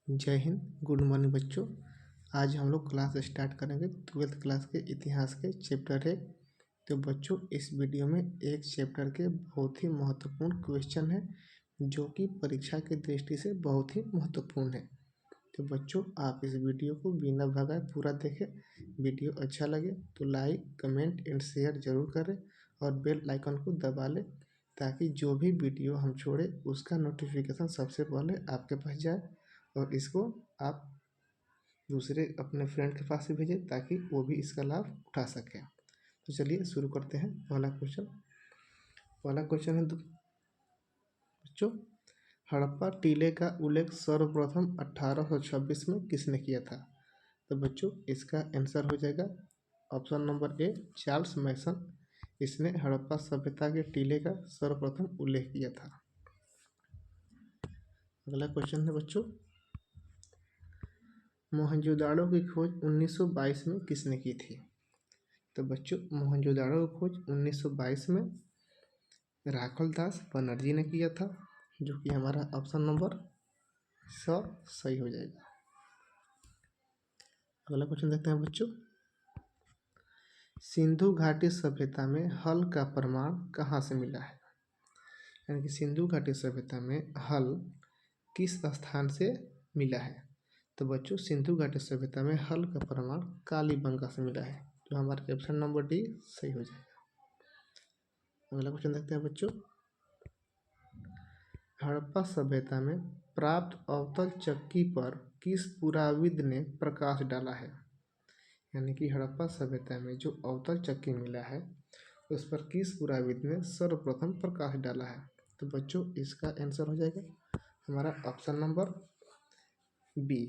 जय Hind, good morning बच्चों। आज हम लोग क्लास स्टार्ट करेंगे 12th क्लास के इतिहास के चैप्टर 1। तो बच्चों, इस वीडियो में एक चैप्टर के बहुत ही महत्वपूर्ण क्वेश्चन है जो कि परीक्षा की दृष्टि से बहुत ही महत्वपूर्ण है। तो बच्चों, आप इस वीडियो को बिना भगाए पूरा देखें। वीडियो अच्छा लगे तो लाइक, कमेंट एंड शेयर जरूर करें और बेल आइकन को दबा लें ताकि जो भी वीडियो हम छोड़े उसका नोटिफिकेशन सबसे पहले आपके पास जाए और इसको आप दूसरे अपने फ्रेंड के पास भी भेजें ताकि वो भी इसका लाभ उठा सकें। तो चलिए शुरू करते हैं। पहला क्वेश्चन है बच्चों, हड़प्पा टीले का उल्लेख सर्वप्रथम 1826 में किसने किया था? तो बच्चों, इसका आंसर हो जाएगा ऑप्शन नंबर ए, चार्ल्स मैसन। इसने हड़प्पा सभ्यता के टीले का सर्वप्रथम उल्लेख किया था। अगला क्वेश्चन है बच्चों, मोहनजोदाड़ो की खोज 1922 में किसने की थी? तो बच्चों, मोहनजोदाड़ो की खोज 1922 में राखलदास बनर्जी ने किया था, जो कि हमारा ऑप्शन नंबर सही हो जाएगा। अगला क्वेश्चन देखते हैं बच्चों, सिंधु घाटी सभ्यता में हल का प्रमाण कहाँ से मिला है? यानी कि सिंधु घाटी सभ्यता में हल किस स्थान से मिला है? तो बच्चों, सिंधु घाटी सभ्यता में हल का प्रमाण कालीबंगा से मिला है, तो हमारा ऑप्शन नंबर डी सही हो जाएगा। अगला क्वेश्चन देखते हैं बच्चों, हड़प्पा सभ्यता में प्राप्त अवतल चक्की पर किस पुराविद ने प्रकाश डाला है? यानी कि हड़प्पा सभ्यता में जो अवतल चक्की मिला है उस पर किस पुराविद ने सर्वप्रथम प्रकाश डाला है? तो बच्चों, इसका आंसर हो जाएगा हमारा ऑप्शन नंबर बी,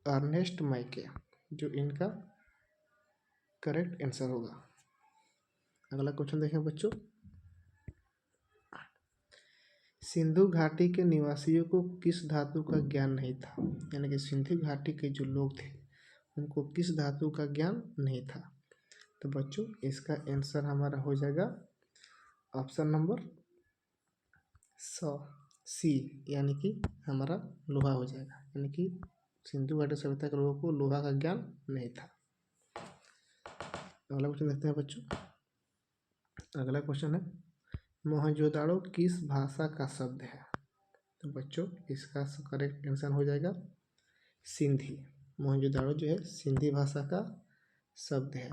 अर्नेस्ट माइके, जो इनका करेक्ट आंसर होगा। अगला क्वेश्चन देखें बच्चों, सिंधु घाटी के निवासियों को किस धातु का ज्ञान नहीं था? यानी कि सिंधु घाटी के जो लोग थे उनको किस धातु का ज्ञान नहीं था? तो बच्चों, इसका आंसर हमारा हो जाएगा ऑप्शन नंबर सी, यानी कि हमारा लोहा हो जाएगा। यानी कि सिंधु घाटी सभ्यता के लोगों को लोहा का ज्ञान नहीं था। अगला क्वेश्चन देखते हैं बच्चों। अगला क्वेश्चन है, मोहनजोदाड़ो किस भाषा का शब्द है? तो बच्चों, इसका करेक्ट आंसर हो जाएगा सिंधी। मोहनजोदाड़ो जो है सिंधी भाषा का शब्द है।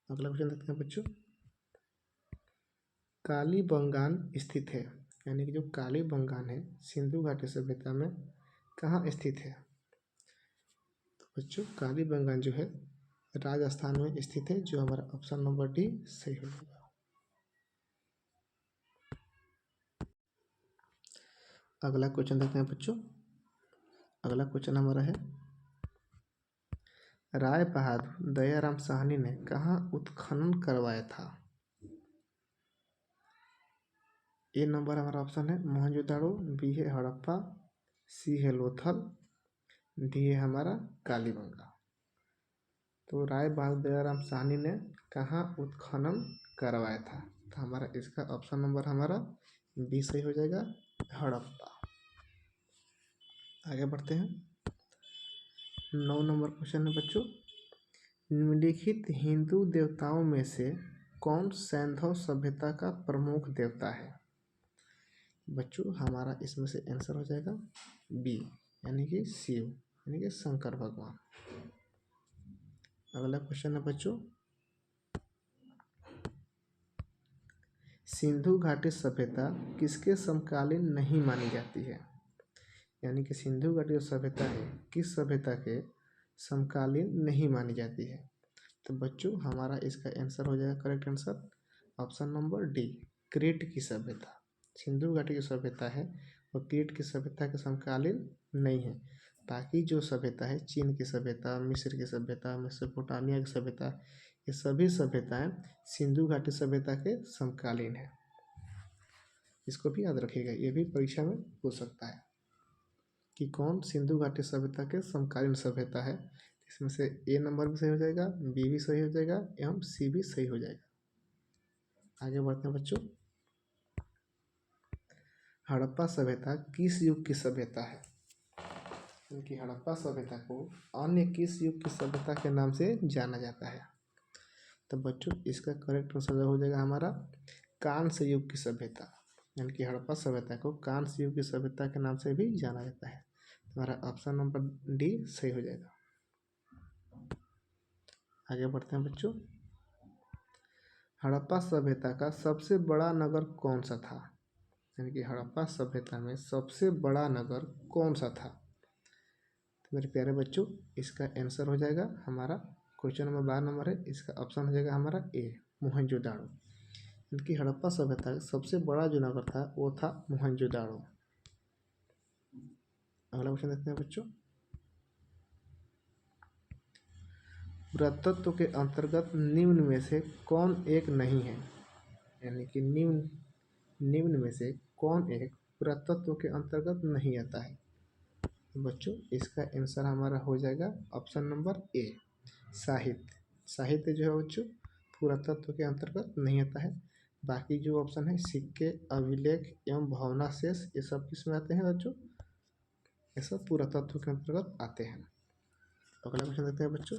अगला क्वेश्चन देखते हैं बच्चों, कालीबंगान स्थित है, यानी कि जो कालीबंगान है सिंधु घाटी सभ्यता में कहाँ स्थित है? तो बच्चों, कालीबंगान जो है राजस्थान में स्थित है, जो हमारा ऑप्शन नंबर डी सही हो जाएगा। अगला क्वेश्चन देखते हैं बच्चों। अगला क्वेश्चन हमारा है, राय बहादुर दयाराम साहनी ने कहाँ उत्खनन करवाया था? ए नंबर हमारा ऑप्शन है मोहनजोदाड़ो, बी है हड़प्पा, सी है लोथल, डी है हमारा कालीबंगा। तो राय बहादुर दयाराम साहनी ने कहाँ उत्खनन करवाया था? तो हमारा इसका ऑप्शन नंबर हमारा बी सही हो जाएगा, हड़प्पा। आगे बढ़ते हैं। 9 नंबर क्वेश्चन है बच्चों, निम्नलिखित हिंदू देवताओं में से कौन सैंधव सभ्यता का प्रमुख देवता है? बच्चों, हमारा इसमें से आंसर हो जाएगा बी, यानी कि शिव, यानी कि शंकर भगवान। अगला क्वेश्चन है बच्चों, सिंधु घाटी सभ्यता किसके समकालीन नहीं मानी जाती है? यानी कि सिंधु घाटी सभ्यता है किस सभ्यता के समकालीन नहीं मानी जाती है? तो बच्चों, हमारा इसका आंसर हो जाएगा correct answer option number D, Crete की सभ्यता। सिंधु घाटी की सभ्यता है और क्रीट की सभ्यता के समकालीन नहीं है। बाकी जो सभ्यता है, चीन की सभ्यता, मिस्र की सभ्यता, मेसोपोटामिया की सभ्यता, ये सभी सभ्यताएं सिंधु घाटी सभ्यता के समकालीन है। इसको भी याद रखिएगा, ये भी परीक्षा में पूछ सकता है कि कौन सिंधु घाटी सभ्यता के समकालीन सभ्यता है। इसमें से ए नंबर भी सही हो जाएगा, बी भी सही हो जाएगा एवं सी भी सही हो जाएगा। आगे बढ़ते हैं बच्चों। हड़प्पा सभ्यता किस युग की सभ्यता है? क्योंकि हड़प्पा सभ्यता को अन्य किस युग की सभ्यता के नाम से जाना जाता है? तो बच्चों इसका करेक्ट आंसर हो जाएगा हमारा कांस्य युग की सभ्यता। यानी कि हड़प्पा सभ्यता को कांस्य युग की सभ्यता के नाम से भी जाना जाता है। हमारा ऑप्शन नंबर डी सही हो जाएगा। आगे बढ़ते हैं बच्चों। हड़प्पा सभ्यता का सबसे बड़ा नगर कौन सा था? यानी कि हड़प्पा सभ्यता में सबसे बड़ा नगर कौन सा था? तो मेरे प्यारे बच्चों इसका आंसर हो जाएगा हमारा क्वेश्चन नंबर 12 नंबर है, इसका ऑप्शन हो जाएगा हमारा ए मोहनजोदाड़ो। यानी कि हड़प्पा सभ्यता का सबसे बड़ा जो नगर था वो था मोहनजोदाड़ो। अगला क्वेश्चन देखते हैं बच्चों। पुरातत्व के अंतर्गत निम्न में से कौन एक नहीं है? यानी कि निम्न में से कौन एक पुरातत्व के अंतर्गत नहीं आता है? तो बच्चों इसका आंसर हमारा हो जाएगा ऑप्शन नंबर ए साहित्य। साहित्य जो है बच्चों पुरातत्व के अंतर्गत नहीं आता है। बाकी जो ऑप्शन है सिक्के, अभिलेख एवं भवनावशेष ये सब किस में आते हैं बच्चों? ये सब पुरातत्व के अंतर्गत आते हैं। अगला क्वेश्चन देखते हैं बच्चों।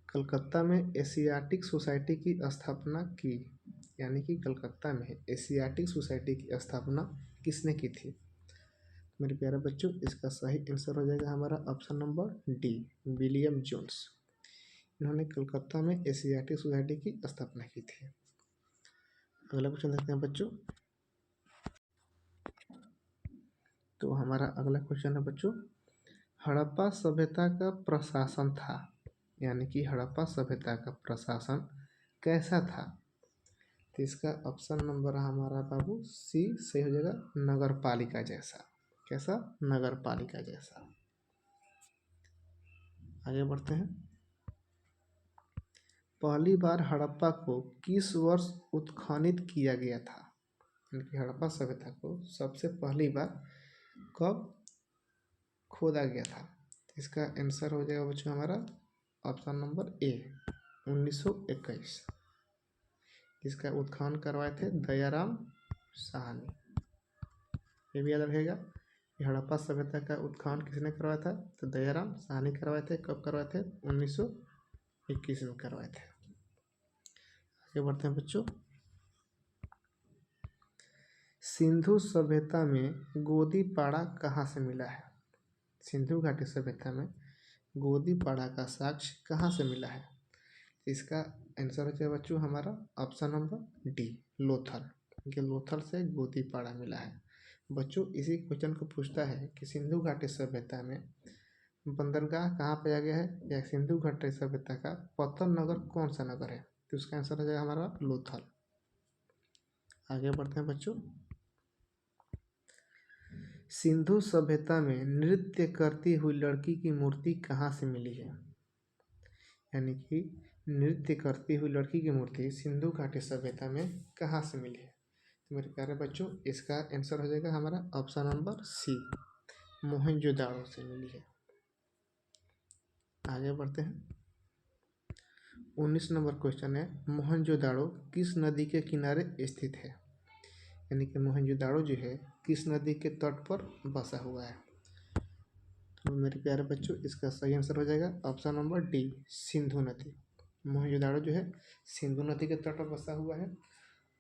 कलकत्ता में एशियाटिक सोसाइटी की स्थापना की, यानी कि कलकत्ता में एशियाटिक सोसाइटी की स्थापना किसने की थी? मेरे प्यारे बच्चों इसका सही आंसर हो जाएगा हमारा option number D William Jones. इन्होंने कलकत्ता में एशियाटिक सोसाइटी की स्थापना की थी। अगला क्वेश्चन देखते हैं बच्चों। तो हमारा अगला क्वेश्चन है बच्चों हड़प्पा सभ्यता का प्रशासन था, यानी कि हड़प्पा सभ्यता का प्रशासन कैसा था? तो इसका ऑप्शन नंबर हमारा बाबू सी सही हो जाएगा नगर पालिका जैसा। कैसा? नगर पालिका जैसा। आगे बढ़ते हैं। पहली बार हड़प्पा को किस वर्ष उत्खनन किया गया था? यानी कि हड़प्पा सभ्यता को सबसे पहली बार कब खोदा गया था? इसका आंसर हो जाएगा बच्चों हमारा ऑप्शन नंबर ए 1921। इसका उत्खनन करवाए थे दयाराम साहनी। ये भी याद रखेगा कि हड़प्पा सभ्यता का उत्खनन किसने करवाया था? तो दयाराम साहनी करवाए थे। कब करवाए थे? 1921 में करवाए थे। आगे बढ़ते हैं बच्चों। सिंधु सभ्यता में गोदीपाड़ा कहाँ से मिला है? सिंधु घाटी सभ्यता में गोदीपाड़ा का साक्ष्य कहाँ से मिला है? इसका आंसर हो जाएगा बच्चों हमारा ऑप्शन नंबर डी लोथल। क्योंकि लोथल से गोदीपाड़ा मिला है। बच्चों इसी क्वेश्चन को पूछता है कि सिंधु घाटी सभ्यता में बंदरगाह कहाँ पाया गया है, या सिंधु घाटी सभ्यता का पतन नगर कौन सा नगर है? तो उसका आंसर हो जाएगा हमारा लोथल। आगे बढ़ते हैं बच्चों। सिंधु सभ्यता में नृत्य करती हुई लड़की की मूर्ति कहाँ से मिली है? यानी कि नृत्य करती हुई लड़की की मूर्ति सिंधु घाटी सभ्यता में कहाँ से मिली है? तो मेरे प्यारे बच्चों इसका आंसर हो जाएगा हमारा ऑप्शन नंबर सी मोहनजोदाड़ो से मिली है। आगे बढ़ते हैं। 19 नंबर क्वेश्चन है मोहनजोदाड़ो किस नदी के किनारे स्थित है? यानी कि मोहनजोदाड़ो जो है किस नदी के तट पर बसा हुआ है? तो मेरे प्यारे बच्चों इसका सही आंसर हो जाएगा ऑप्शन नंबर डी सिंधु नदी। मोहनजोदाड़ो जो है सिंधु नदी के तट पर बसा हुआ है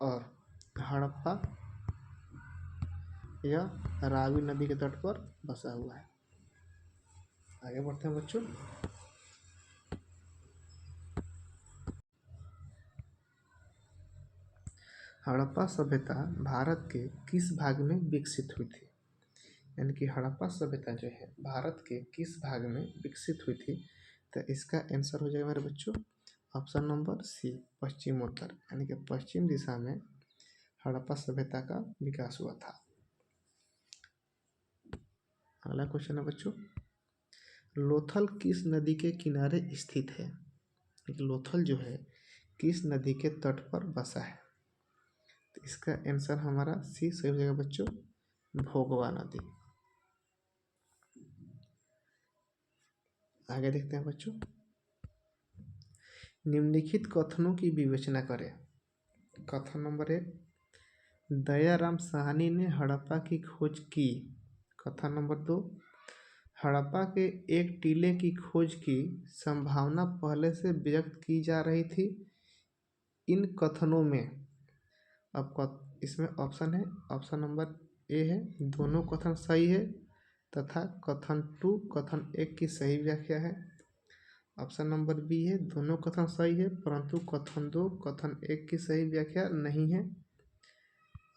और हड़प्पा यह रावी नदी के तट पर बसा हुआ है। आगे बढ़ते हैं बच्चों। हड़प्पा सभ्यता भारत के किस भाग में विकसित हुई थी? यानी कि हड़प्पा सभ्यता जो है भारत के किस भाग में विकसित हुई थी? तो इसका आंसर हो जाएगा मेरे बच्चों ऑप्शन नंबर सी पश्चिमोत्तर। यानी कि पश्चिम दिशा में हड़प्पा सभ्यता का विकास हुआ था। अगला क्वेश्चन है बच्चों लोथल किस नदी के किनारे स्थित है? लोथल जो है किस नदी के तट पर बसा है? तो इसका आंसर हमारा सी सही हो जाएगा बच्चों भोगवा नदी। आगे देखते हैं बच्चों। निम्नलिखित कथनों की विवेचना करें। कथन नंबर 1 दयाराम साहनी ने हड़प्पा की खोज की। कथन नंबर 2, हड़प्पा के एक टीले की खोज की संभावना पहले से व्यक्त की जा रही थी। इन कथनों में अब इसमें ऑप्शन है, ऑप्शन नंबर ए है दोनों कथन सही है तथा कथन 2 कथन 1 की सही व्याख्या है। ऑप्शन नंबर बी है दोनों कथन सही है परंतु कथन 2 कथन 1 की सही व्याख्या नहीं है।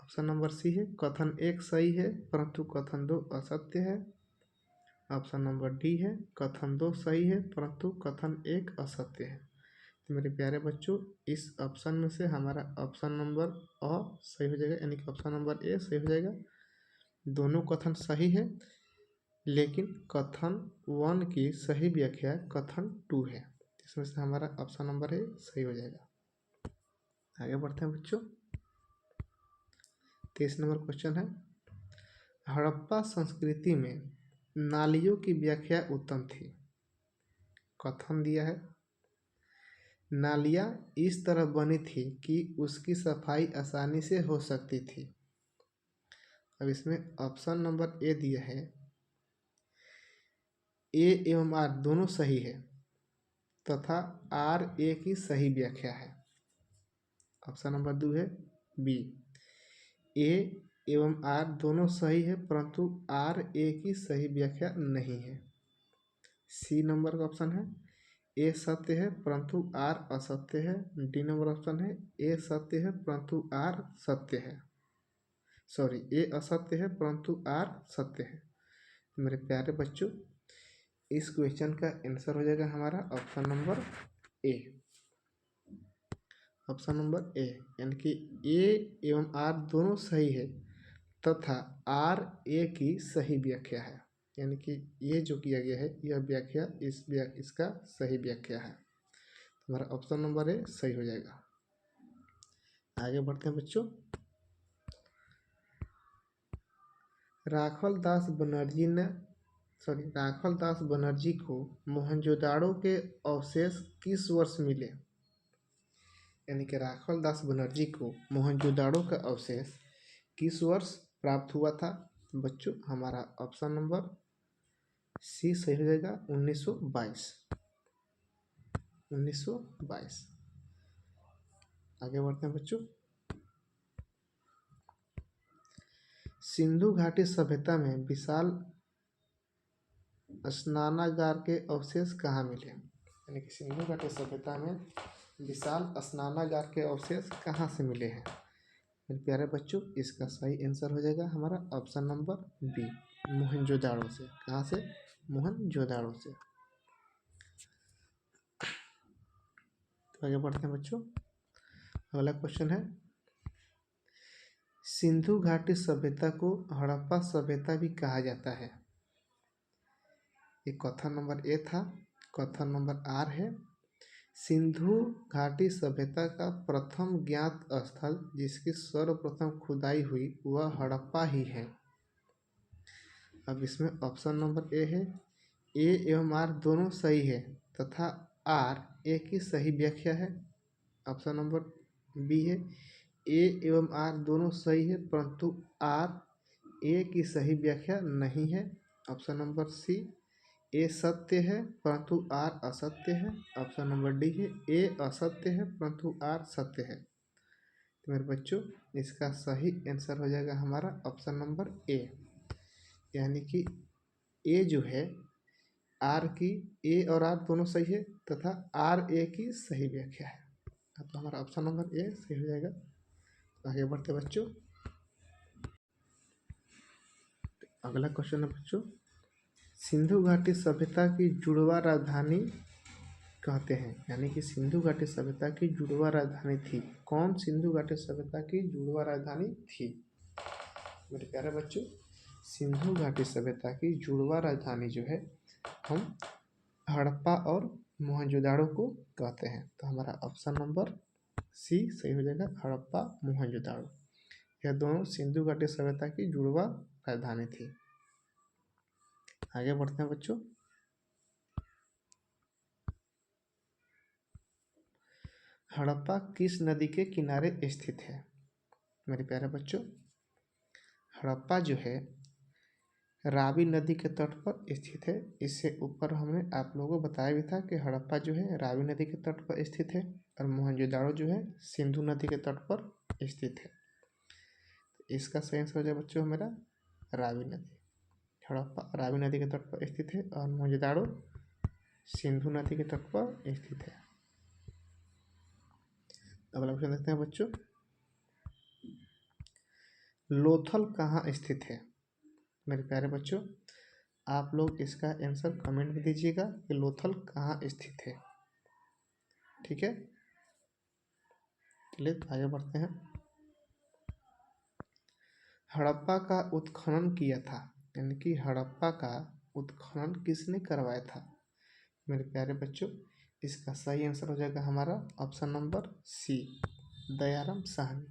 ऑप्शन नंबर सी है कथन 1 सही है परंतु कथन 2 असत्य है। ऑप्शन नंबर डी है कथन 2 सही है परंतु कथन 1 असत्य है। तो मेरे प्यारे बच्चों, इस ऑप्शन में से हमारा ऑप्शन नंबर अ सही हो जाएगा, यानी कि ऑप्शन नंबर ए सही हो जाएगा। दोनों कथन सही है लेकिन कथन 1 की सही व्याख्या कथन 2 है। इसमें से हमारा ऑप्शन नंबर ए सही हो जाएगा। आगे बढ़ते हैं बच्चों। 23 नंबर क्वेश्चन है, हड़प्पा संस्कृति में नालियों की व्याख्या उत्तम थी। कथन दिया है, नालियाँ इस तरह बनी थी कि उसकी सफाई आसानी से हो सकती थी। अब इसमें ऑप्शन नंबर ए दिया है, ए एवं आर दोनों सही है तथा आर ए की सही व्याख्या है। ऑप्शन नंबर 2 है बी, ए एवं आर दोनों सही है परंतु आर ए की सही व्याख्या नहीं है। सी नंबर का ऑप्शन है, ए सत्य है परंतु आर असत्य है। डी नंबर ऑप्शन है, ए सत्य है परंतु आर सत्य है, सॉरी ए असत्य है परंतु आर सत्य है। मेरे प्यारे बच्चों, इस क्वेश्चन का आंसर हो जाएगा हमारा option number A. Option number A, यानी कि ए एवं आर दोनों सही है तथा आर ए की सही व्याख्या है, यानी कि ये जो किया गया है यह व्याख्या इसका सही व्याख्या है। हमारा ऑप्शन नंबर ए सही हो जाएगा। आगे बढ़ते हैं बच्चों। राखल दास बनर्जी को मोहनजोदाड़ो के अवशेष किस वर्ष मिले। यानी कि राखल दास बनर्जी को मोहनजोदाड़ो का अवशेष किस वर्ष प्राप्त हुआ था। बच्चों, हमारा ऑप्शन नंबर सी सही हो जाएगा, 1922। आगे बढ़ते हैं बच्चों। सिंधु घाटी सभ्यता में विशाल स्नानागार के अवशेष कहाँ मिले। यानी कि सिंधु घाटी सभ्यता में विशाल स्नानागार के अवशेष कहाँ से मिले हैं। मेरे प्यारे बच्चों, इसका सही आंसर हो जाएगा हमारा ऑप्शन नंबर बी, मोहनजोदाड़ो से। कहाँ से? मोहनजोदाड़ो से। तो आगे बढ़ते हैं बच्चों। अगला क्वेश्चन है, सिंधु घाटी सभ्यता को हड़प्पा सभ्यता भी कहा जाता है। ये कथन नंबर ए था। कथन नंबर आर है, सिंधु घाटी सभ्यता का प्रथम ज्ञात स्थल जिसकी सर्वप्रथम खुदाई हुई वह हड़प्पा ही है। अब इसमें ऑप्शन नंबर ए है, ए एवं आर दोनों सही है तथा आर ए की सही व्याख्या है। ऑप्शन नंबर बी है, ए एवं आर दोनों सही है परंतु आर ए की सही व्याख्या नहीं है। ऑप्शन नंबर सी, ए सत्य है परंतु आर असत्य है। ऑप्शन नंबर डी है, ए असत्य है परंतु आर सत्य है। तो मेरे बच्चों, इसका सही आंसर हो जाएगा हमारा ऑप्शन नंबर ए, यानी कि ए जो है आर की, ए और आर दोनों सही है तथा आर ए की सही व्याख्या है। तो हमारा ऑप्शन नंबर ए सही हो जाएगा। आगे बढ़ते बच्चों। अगला क्वेश्चन है बच्चों, सिंधु घाटी सभ्यता की जुड़वा राजधानी कहते हैं। यानी कि सिंधु घाटी सभ्यता की जुड़वा राजधानी थी। कौन सिंधु घाटी सभ्यता की जुड़वा राजधानी थी। मेरे प्यारे बच्चों, सिंधु घाटी सभ्यता की जुड़वा राजधानी जो है हम हड़प्पा और मोहनजोदाड़ो को कहते हैं। तो हमारा ऑप्शन नंबर सी सही हो जाएगा, हड़प्पा मोहनजोदाड़ो। यह दोनों सिंधु घाटी सभ्यता की जुड़वा राजधानी थी। आगे बढ़ते हैं बच्चों। हड़प्पा किस नदी के किनारे स्थित है। मेरे प्यारे बच्चों, हड़प्पा जो है रावी नदी के तट पर स्थित है। इससे ऊपर हमने आप लोगों को बताया भी था कि हड़प्पा जो है रावी नदी के तट पर स्थित है और मोहनजोदाड़ो जो है सिंधु नदी के तट पर स्थित है। इसका सही आंसर हो जाए बच्चों मेरा रावी नदी। हड़प्पा रावी नदी के तट पर स्थित है और मोहनजोदाड़ो सिंधु नदी के तट पर स्थित है। अगला क्वेश्चन देखते हैं बच्चों, लोथल कहाँ स्थित है? मेरे प्यारे बच्चों, आप लोग इसका आंसर कमेंट में दीजिएगा कि लोथल कहाँ स्थित है। ठीक है, चलिए आगे बढ़ते हैं। हड़प्पा का उत्खनन किया था, यानी कि हड़प्पा का उत्खनन किसने करवाया था? मेरे प्यारे बच्चों, इसका सही आंसर हो जाएगा हमारा option number C, Dayaram Sahni.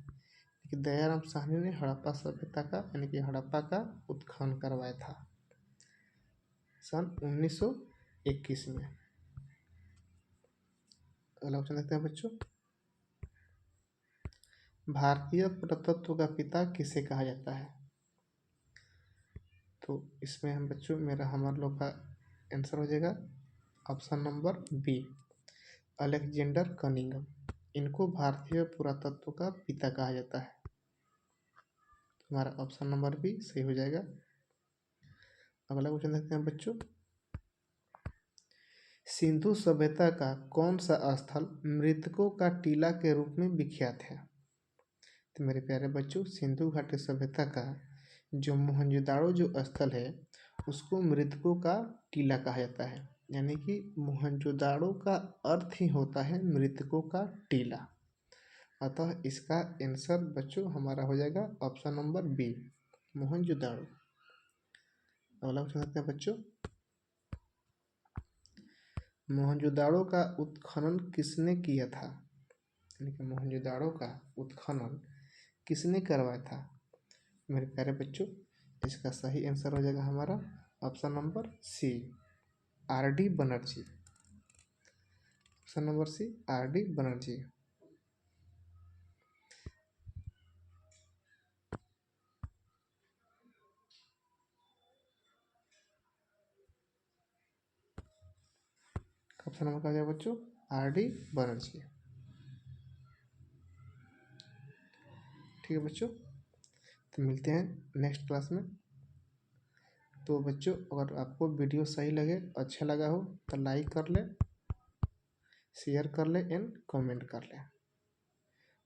Dayaram Sahni ने हड़प्पा सभ्यता का यानी कि हड़प्पा का उत्खनन करवाया था सन 1921 में। अगला क्वेश्चन देखते हैं बच्चों, भारतीय पुरातत्व का पिता किसे कहा जाता है? तो इसमें हम बच्चों हमारे लोग का आंसर हो जाएगा option number B, Alexander Cunningham. इनको भारतीय पुरातत्व का पिता कहा जाता है। हमारा ऑप्शन नंबर बी सही हो जाएगा। अगला क्वेश्चन देखते हैं बच्चों, सिंधु सभ्यता का कौन सा स्थल मृतकों का टीला के रूप में विख्यात है? तो मेरे प्यारे बच्चों, सिंधु घाटी सभ्यता का जो मोहनजोदाड़ो जो स्थल है उसको मृतकों का टीला कहा जाता है। यानी कि मोहनजोदाड़ो का अर्थ ही होता है मृतकों का टीला। अतः इसका आंसर बच्चों हमारा हो जाएगा ऑप्शन नंबर बी, मोहनजोदाड़ो। अगला क्वेश्चन देखते हैं बच्चों, मोहनजोदाड़ो का उत्खनन किसने किया था? यानी कि मोहनजोदाड़ो का उत्खनन किसने करवाया था? मेरे प्यारे बच्चों, इसका सही आंसर हो जाएगा हमारा option number C, R D. Banerjee. Option number C, R D. Banerjee. Option number क्या हो जाएगा बच्चों? आर.डी. बनर्जी। ठीक है बच्चों, तो मिलते हैं नेक्स्ट क्लास में। तो बच्चों, अगर आपको वीडियो सही लगे, अच्छा लगा हो तो लाइक कर ले, शेयर कर ले एंड कमेंट कर ले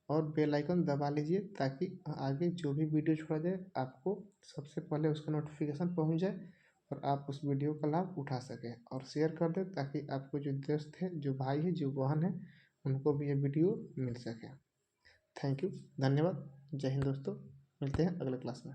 और बेल आइकन दबा लीजिए ताकि आगे जो भी वीडियो छोड़ा जाए आपको सबसे पहले उसका नोटिफिकेशन पहुंच जाए और आप उस वीडियो का लाभ उठा सकें। और शेयर कर दें ताकि आपको जो दोस्त है, जो भाई है, जो बहन है, उनको भी ये वीडियो मिल सके। थैंक यू, धन्यवाद, जय हिंद दोस्तों। मिलते हैं अगले क्लास में।